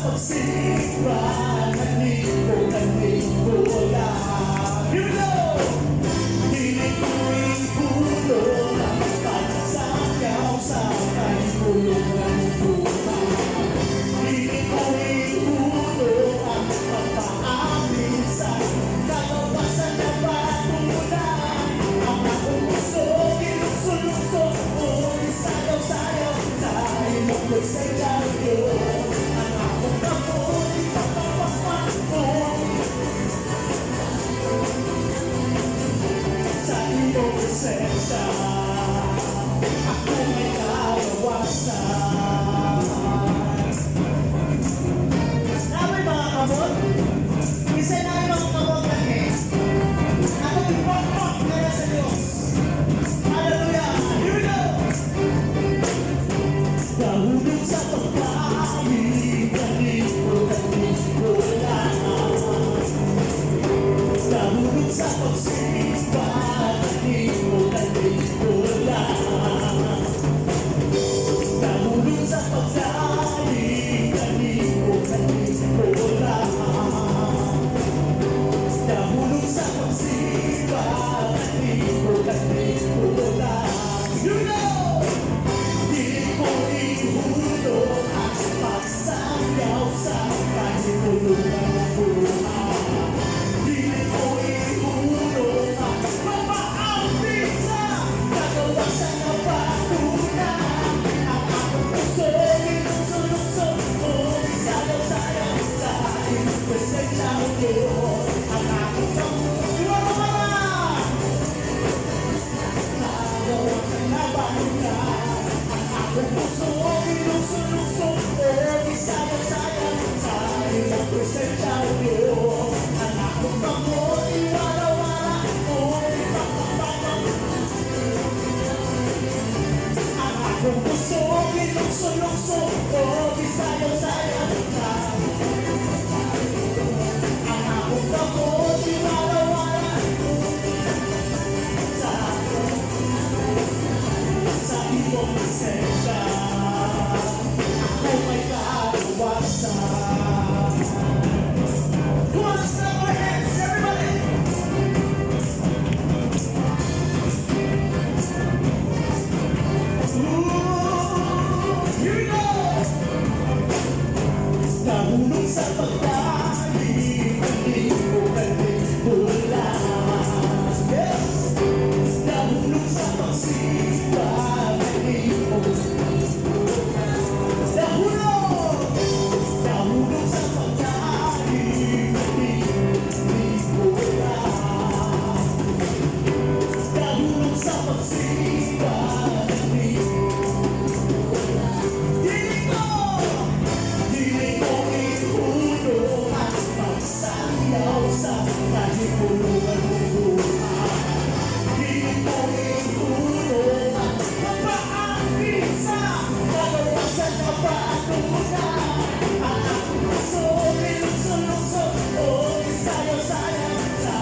pagsipa, nanipo lang. Here we go! Hiling ko'y puno ng pagsasayaw sa kanipulong ng buhay. Hiling ko'y puno ang pagpaapit sa kalawasan na patulan. Ang akong gusto, ilukso-lukso, o isayaw-sayaw, dahil ako'y sayaw yun. Ang akong kamot, ipapapapakot sa iyong presensya, ako may kawawasan. Namin mga kamot, isa na yung mga kamot lagi. Ako ipapapakot na sa Diyos. Hallelujah! Here we go! Nahulog sa pagkain, kanino lang. Nahulog sa pagsipa, kanino lang. Nahulog sa pagkain, kanino lang. Nahulog sa pagsipa, kanino lang. You know! Di ko ihulog ang pagsayaw sa kanipulungan ng buhay. Di ko ihulog ang papaambit sa kagawasan ng patunan. Ang akong puso, ilukso-lukso, o isayaw-sayaw sa iyong presensya mo Diyos. Ang akong pangungulaman, kagawasan na patunan. Ang puso, ilukso-lukso, o isayaw-sayaw sa iyong presensya mo Diyos. Ang akong pangungulaman, iwala-wala, o ipapapapakot. Ang akong puso, ilukso-lukso, o isayaw-sayaw sa ang akong pangungulaman, iwala-wala sa iyong presensya. Ako may kaalawasan. Come on, let's clap our hands, everybody! Ooh, here we go! Nahulog sa pagkain, kanino lang. Yes! Nahulog sa pagsipa, kanino nahulog! Nahulog sa pagkain, kanino lang. Nahulog sa pagsipa, kanino Hiling ko ihulog ang pagsayaw sa kanipulungan ng buhay. Hiling ko ihulog ang papaambit sa kalawasan na patunan. Ang akong puso, ilukso-lukso, o isayaw-sayaw sa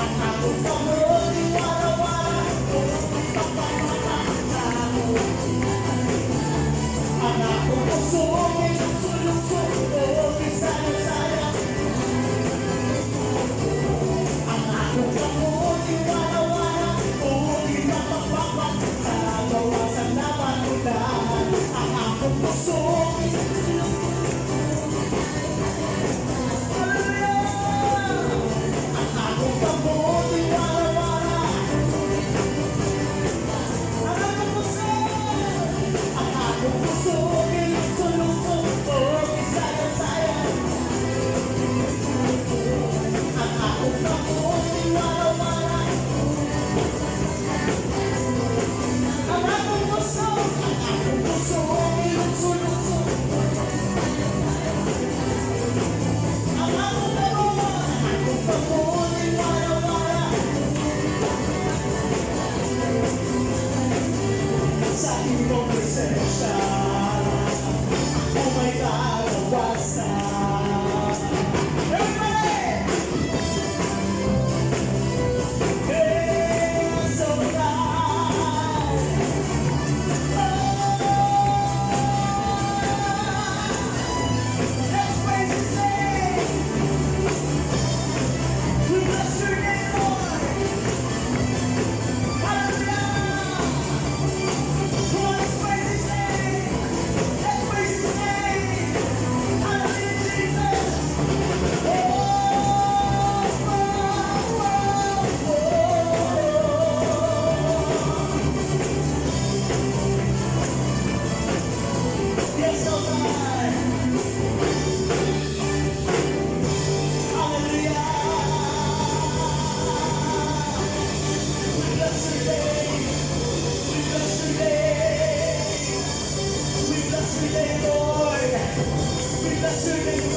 ang akong kamot, iwala-wala, o ipapapapakot. Ang akong puso, ilukso-lukso, o isayaw-sayaw. Ang akong kamot, iwala-wala, o ipapapapakot sa kawasan na patulan. Ang akong puso, hallelujah! Ang akong kamot, iwala-wala. Ang akong puso, ilukso-lukso, o isayaw-sayaw. Ang akong kamot, iwala-wala. Ang akong puso, ilukso-lukso. Ang akong kamot, iwala-wala. Sa iyong presensya, ako may kaalawasan. Everybody! Hey, so alive. servant